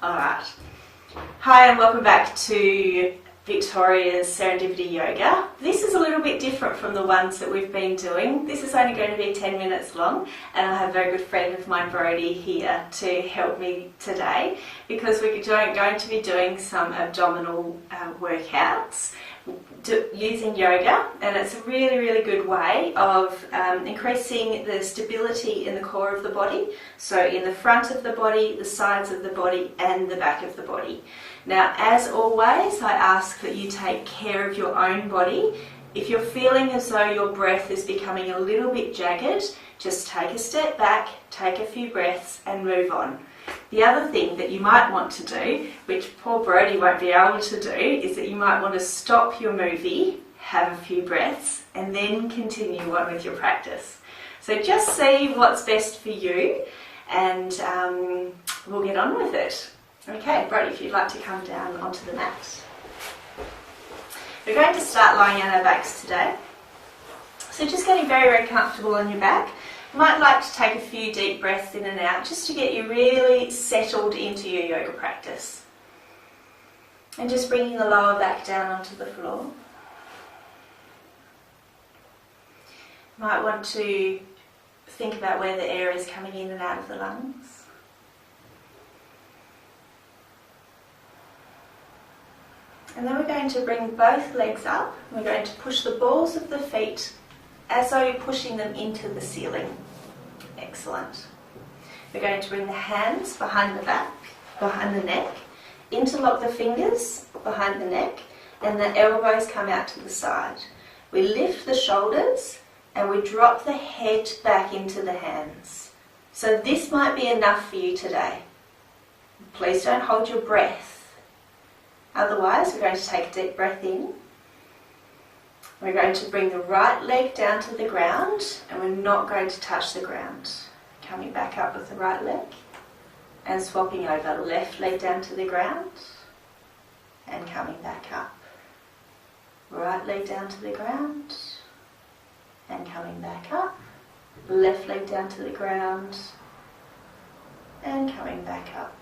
Alright. Hi and welcome back to Victoria's Serendipity Yoga. This is a little bit different from the ones that we've been doing. This is only going to be 10 minutes long, and I have a very good friend of mine, Brody, here to help me today because we're going to be doing some abdominal workouts using yoga, and it's a really good way of increasing the stability in the core of the body, so in the front of the body, the sides of the body and the back of the body. Now, as always, I ask that you take care of your own body. If you're feeling as though your breath is becoming a little bit jagged, just take a step back, take a few breaths and move on. The other thing that you might want to do, which poor Brody won't be able to do, is that you might want to stop your movie, have a few breaths, and then continue on with your practice. So just see what's best for you, and we'll get on with it. Okay, Brody, if you'd like to come down onto the mat. We're going to start lying on our backs today. So just getting very comfortable on your back. You might like to take a few deep breaths in and out just to get you really settled into your yoga practice. And just bringing the lower back down onto the floor. You might want to think about where the air is coming in and out of the lungs. And then we're going to bring both legs up. We're going to push the balls of the feet as though you're pushing them into the ceiling. Excellent. We're going to bring the hands behind the back, behind the neck, interlock the fingers behind the neck, and the elbows come out to the side. We lift the shoulders and we drop the head back into the hands. So this might be enough for you today. Please don't hold your breath. Otherwise, we're going to take a deep breath in. We're going to bring the right leg down to the ground, and we're not going to touch the ground. Coming back up with the right leg and swapping over. Left leg down to the ground and coming back up. Right leg down to the ground and coming back up. Left leg down to the ground and coming back up.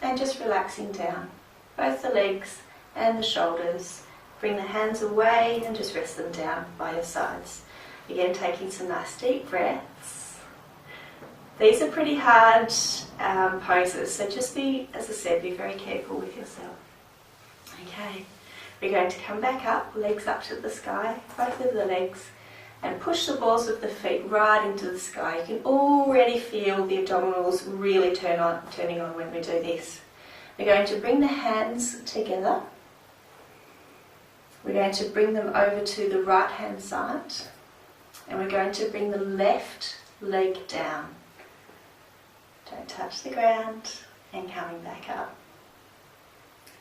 And just relaxing down. Both the legs and the shoulders. Bring the hands away and just rest them down by your sides. Again, taking some nice deep breaths. These are pretty hard poses, so just be, as I said, be very careful with yourself. Okay, we're going to come back up, legs up to the sky, both of the legs, and push the balls of the feet right into the sky. You can already feel the abdominals really turning on when we do this. We're going to bring the hands together. We're going to bring them over to the right hand side, and we're going to bring the left leg down. Don't touch the ground, and coming back up.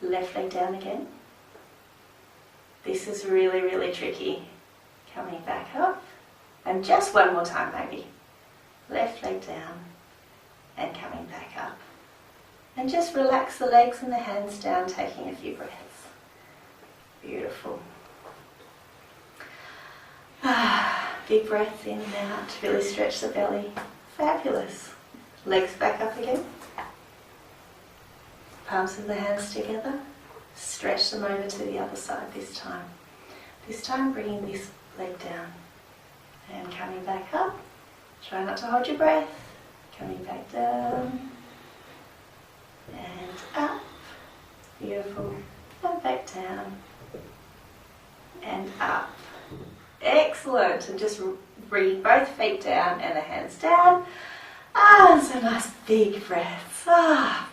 Left leg down again. This is really tricky. Coming back up, and just one more time maybe. Left leg down and coming back up. And just relax the legs and the hands down, taking a few breaths. Beautiful. Big breath in and out to really stretch the belly. Fabulous. Legs back up again. Palms of the hands together. Stretch them over to the other side this time. This time bringing this leg down. And coming back up. Try not to hold your breath. Coming back down. And up. Beautiful. And back down. And up. Excellent. And just bring both feet down and the hands down. So nice big breaths.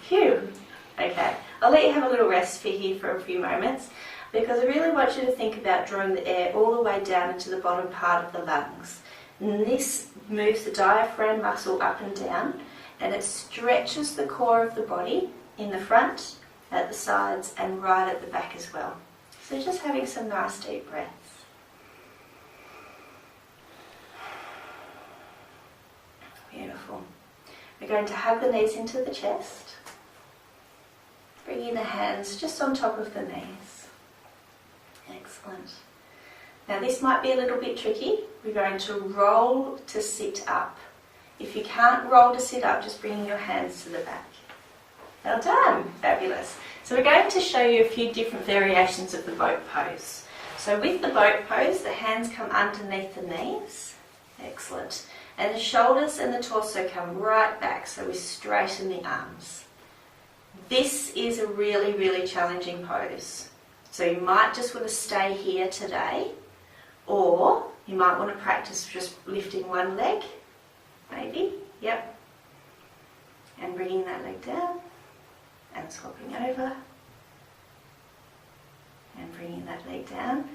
Phew. Okay, I'll let you have a little rest for here for a few moments because I really want you to think about drawing the air all the way down into the bottom part of the lungs. And this moves the diaphragm muscle up and down, and it stretches the core of the body in the front, at the sides, and right at the back as well. So just having some nice deep breaths. Beautiful. We're going to hug the knees into the chest, bringing the hands just on top of the knees. Excellent. Now this might be a little bit tricky. We're going to roll to sit up. If you can't roll to sit up, just bringing your hands to the back. Well done, fabulous. So we're going to show you a few different variations of the boat pose. So with the boat pose, the hands come underneath the knees, excellent. And the shoulders and the torso come right back, so we straighten the arms. This is a really, really challenging pose. So you might just want to stay here today, or you might want to practice just lifting one leg, maybe, yep. And bringing that leg down, and swapping over, and bringing that leg down.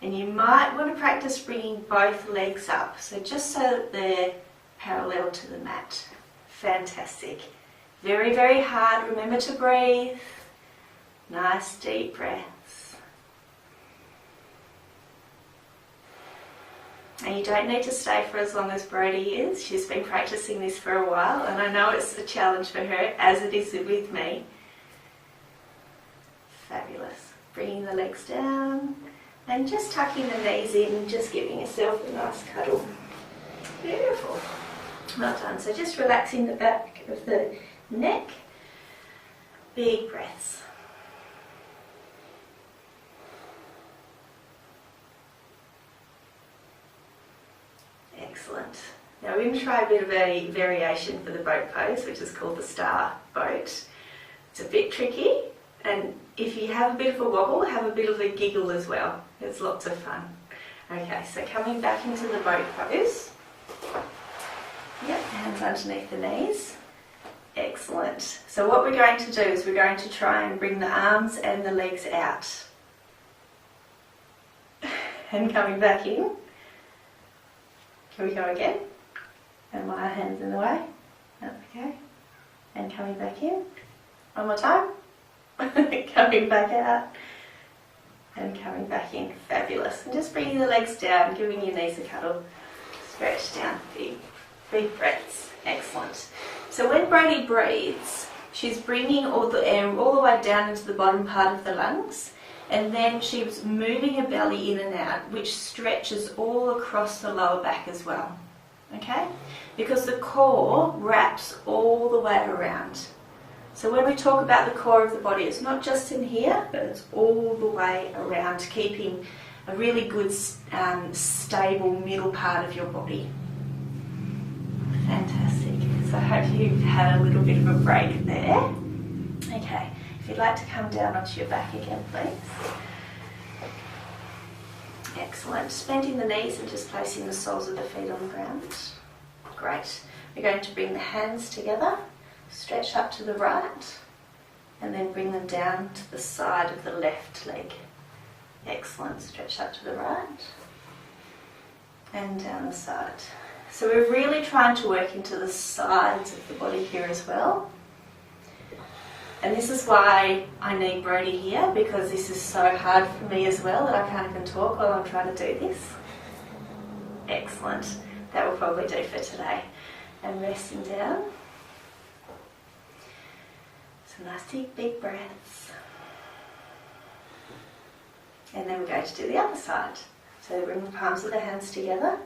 And you might want to practice bringing both legs up, so just so that they're parallel to the mat. Fantastic. Very, very hard. Remember to breathe. Nice deep breaths. And you don't need to stay for as long as Brodie is. She's been practicing this for a while, and I know it's a challenge for her, as it is with me. Fabulous. Bringing the legs down. And just tucking the knees in and just giving yourself a nice cuddle. Beautiful. Well done. So just relaxing the back of the neck. Big breaths. Excellent. Now we're going to try a bit of a variation for the boat pose, which is called the star boat. It's a bit tricky, and if you have a bit of a wobble, have a bit of a giggle as well. It's lots of fun. Okay, so coming back into the boat pose. Yep, hands underneath the knees. Excellent. So what we're going to do is we're going to try and bring the arms and the legs out. And coming back in. Can we go again? And my hands in the way. Okay. And coming back in. One more time. Coming back out. And coming back in. Fabulous. And just bringing the legs down, giving your knees a cuddle. Stretch down. Big breaths. Excellent. So when Brodie breathes, she's bringing all the air all the way down into the bottom part of the lungs, and then she's moving her belly in and out, which stretches all across the lower back as well. Okay? Because the core wraps all the way around. So when we talk about the core of the body, it's not just in here, but it's all the way around, keeping a really good, stable middle part of your body. Fantastic. So I hope you've had a little bit of a break there. Okay, if you'd like to come down onto your back again, please. Excellent. Bending the knees and just placing the soles of the feet on the ground. Great. We're going to bring the hands together. Stretch up to the right, and then bring them down to the side of the left leg. Excellent. Stretch up to the right, and down the side. So we're really trying to work into the sides of the body here as well. And this is why I need Brodie here, because this is so hard for me as well that I can't even talk while I'm trying to do this. Excellent. That will probably do for today. And resting down. So nice deep big breaths. And then we're going to do the other side. So bring the palms of the hands together,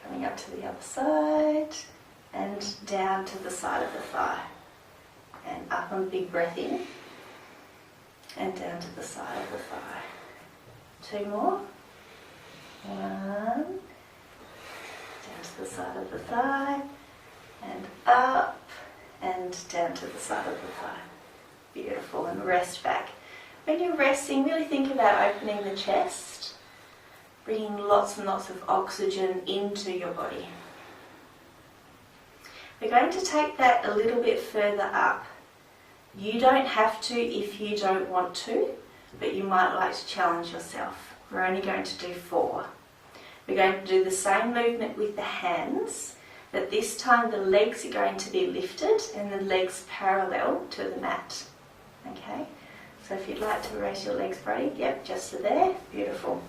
coming up to the other side, and down to the side of the thigh. And up on a big breath in, and down to the side of the thigh. 2 more. 1, down to the side of the thigh, and up, and down to the side of the thigh. Beautiful. And rest back. When you're resting, really think about opening the chest, bringing lots and lots of oxygen into your body. We're going to take that a little bit further up. You don't have to if you don't want to, but you might like to challenge yourself. We're only going to do 4. We're going to do the same movement with the hands, but this time the legs are going to be lifted and the legs parallel to the mat. Okay? So if you'd like to raise your legs, Brodie, yep, just to there. Beautiful.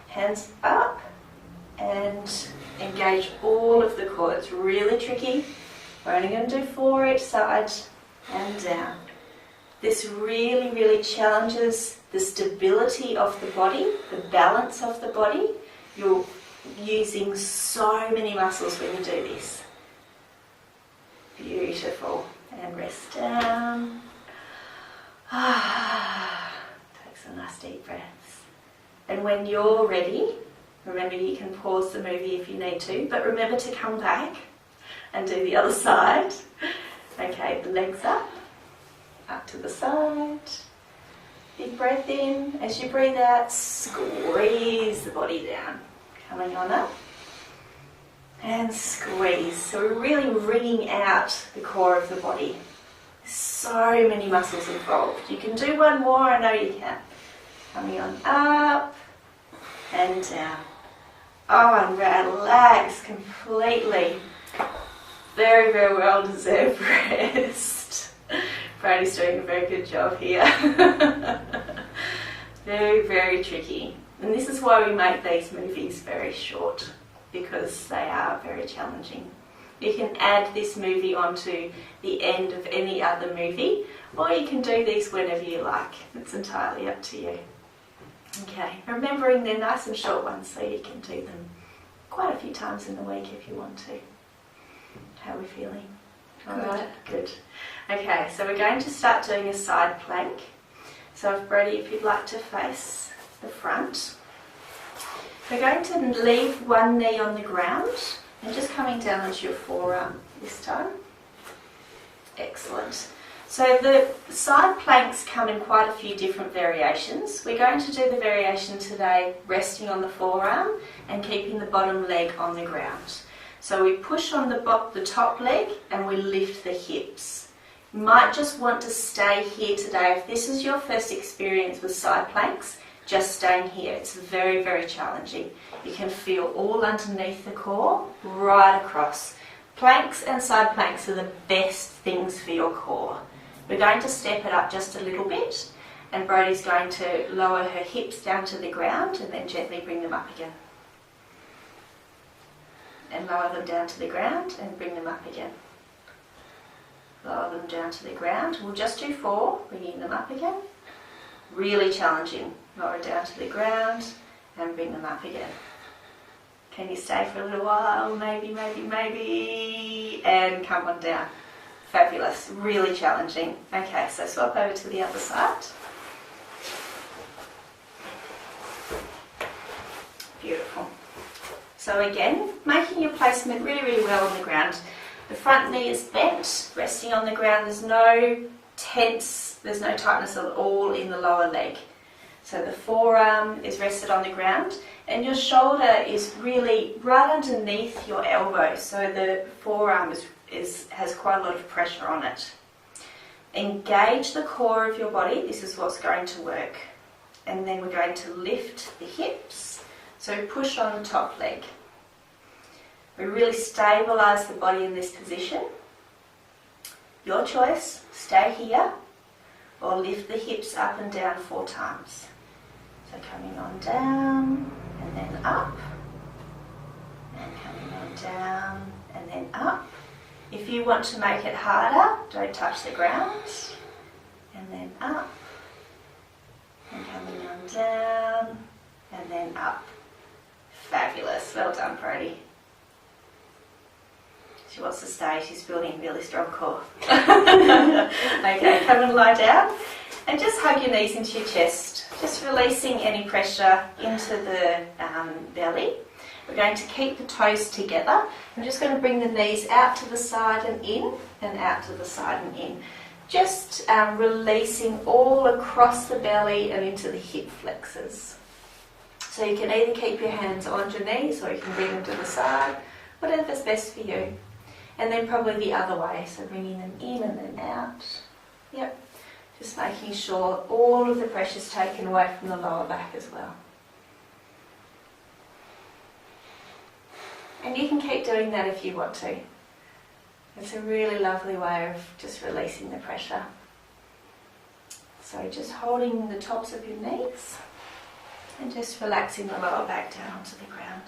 Hands up and engage all of the core. It's really tricky. We're only going to do 4 each side and down. This really, really challenges the stability of the body, the balance of the body. You're using so many muscles when you do this. Beautiful. And rest down. Take some nice deep breaths. And when you're ready, remember you can pause the movie if you need to, but remember to come back and do the other side. Okay, the legs up to the side. Big breath in. As you breathe out, squeeze the body down. Coming on up. And squeeze. So we're really wringing out the core of the body. So many muscles involved. You can do one more, I know you can. Coming on up and down. Oh, and relax completely. Very, very well deserved rest. Brady's doing a very good job here. Very, very tricky. And this is why we make these movies very short, because they are very challenging. You can add this movie onto the end of any other movie, or you can do these whenever you like. It's entirely up to you. Okay, remembering they're nice and short ones, so you can do them quite a few times in the week if you want to. How are we feeling? All right, good. Okay, so we're going to start doing a side plank. So Brady, if you'd like to face the front. We're going to leave one knee on the ground and just coming down onto your forearm this time. Excellent. So the side planks come in quite a few different variations. We're going to do the variation today resting on the forearm and keeping the bottom leg on the ground. So we push on the top leg and we lift the hips. You might just want to stay here today. If this is your first experience with side planks, just staying here. It's very, very challenging. You can feel all underneath the core, right across. Planks and side planks are the best things for your core. We're going to step it up just a little bit, and Brodie's going to lower her hips down to the ground and then gently bring them up again. And lower them down to the ground and bring them up again. Lower them down to the ground. We'll just do 4, bringing them up again. Really challenging. Lower down to the ground and bring them up again. Can you stay for a little while? Maybe, and come on down. Fabulous. Really challenging. Okay, so swap over to the other side. Beautiful. So again, making your placement really, really well on the ground. The front knee is bent, resting on the ground. There's no tense, there's no tightness at all in the lower leg. So the forearm is rested on the ground and your shoulder is really right underneath your elbow. So the forearm has quite a lot of pressure on it. Engage the core of your body. This is what's going to work. And then we're going to lift the hips. So push on the top leg. We really stabilise the body in this position. Your choice, stay here or lift the hips up and down 4 times. So coming on down and then up, and coming on down and then up. If you want to make it harder, don't touch the ground, and then up, and coming on down and then up. Fabulous, well done Brodie. She wants to stay, she's building a really strong core. Okay, come and lie down and just hug your knees into your chest, just releasing any pressure into the belly. We're going to keep the toes together. I'm just going to bring the knees out to the side and in, and out to the side and in. Just releasing all across the belly and into the hip flexors. So you can either keep your hands on your knees or you can bring them to the side, whatever's best for you. And then probably the other way, so bringing them in and then out. Yep, just making sure all of the pressure's taken away from the lower back as well. And you can keep doing that if you want to. It's a really lovely way of just releasing the pressure. So just holding the tops of your knees and just relaxing the lower back down onto the ground.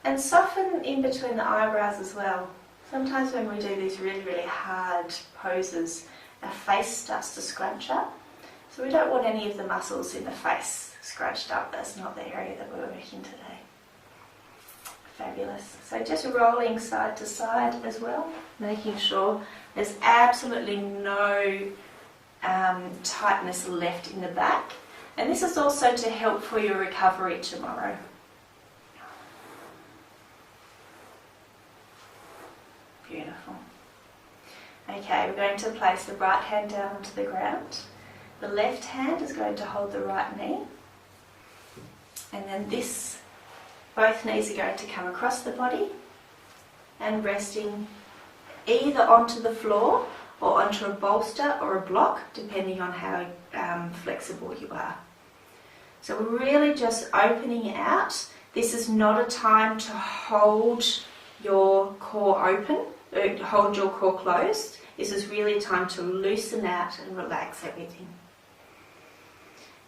And soften in between the eyebrows as well. Sometimes when we do these really, really hard poses, our face starts to scrunch up. So we don't want any of the muscles in the face scrunched up. That's not the area that we're working today. Fabulous. So just rolling side to side as well, making sure there's absolutely no tightness left in the back. And this is also to help for your recovery tomorrow. Beautiful. Okay, we're going to place the right hand down onto the ground. The left hand is going to hold the right knee. And then both knees are going to come across the body and resting either onto the floor or onto a bolster or a block, depending on how flexible you are. So we're really just opening out. This is not a time to hold your core open, hold your core closed. This is really a time to loosen out and relax everything.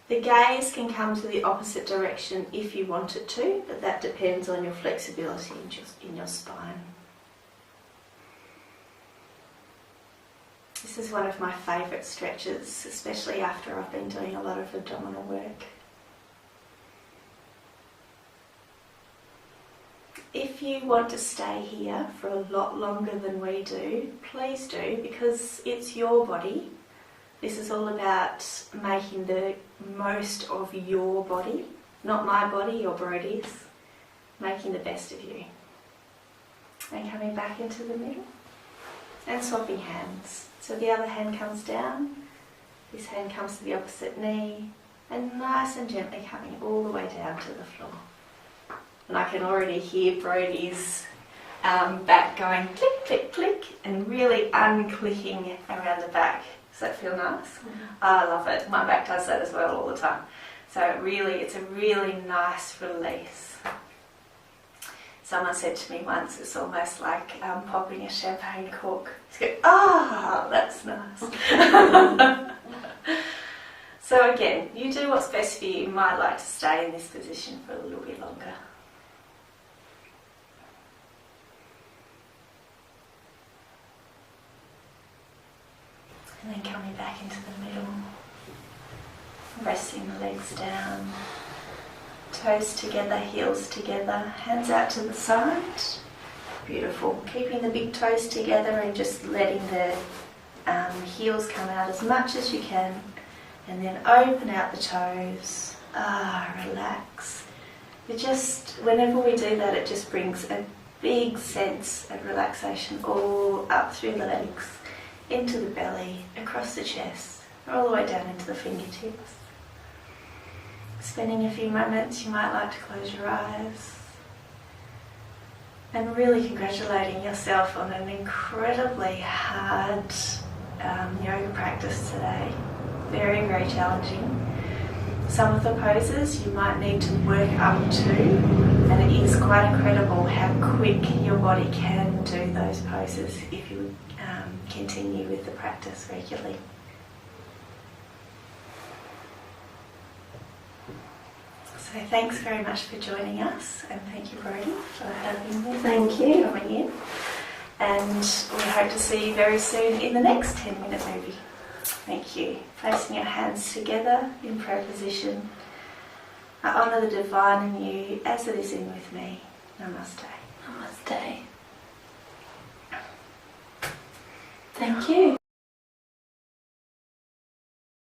The gaze can come to the opposite direction if you want it to, but that depends on your flexibility in your spine. This is one of my favourite stretches, especially after I've been doing a lot of abdominal work. If you want to stay here for a lot longer than we do, please do, because it's your body. This is all about making the most of your body, not my body or Brodie's, making the best of you. And coming back into the middle and swapping hands. So the other hand comes down, this hand comes to the opposite knee, and nice and gently coming all the way down to the floor. And I can already hear Brodie's back going click, click, click, and really unclicking around the back. Does that feel nice? Mm-hmm. I love it. My back does that as well all the time. So it's a really nice release. Someone said to me once, it's almost like popping a champagne cork. It's go, that's nice. So again, you do what's best for you. You might like to stay in this position for a little bit longer. And then coming back into the middle, resting the legs down, toes together, heels together, hands out to the side. Beautiful. Keeping the big toes together and just letting the heels come out as much as you can. And then open out the toes. Relax. Whenever we do that, it just brings a big sense of relaxation all up through the legs, into the belly, across the chest, all the way down into the fingertips. Spending a few moments, you might like to close your eyes and really congratulating yourself on an incredibly hard yoga practice today. Very, very challenging. Some of the poses you might need to work up to, and it is quite incredible how quick your body can do those poses if you continue with the practice regularly. So thanks very much for joining us, and thank you, Brodie, for having me. Thank you. Coming in. And we hope to see you very soon in the next 10-minute movie. Thank you. Placing your hands together in prayer position. I honour the divine in you as it is in with me. Namaste. Namaste. Thank you.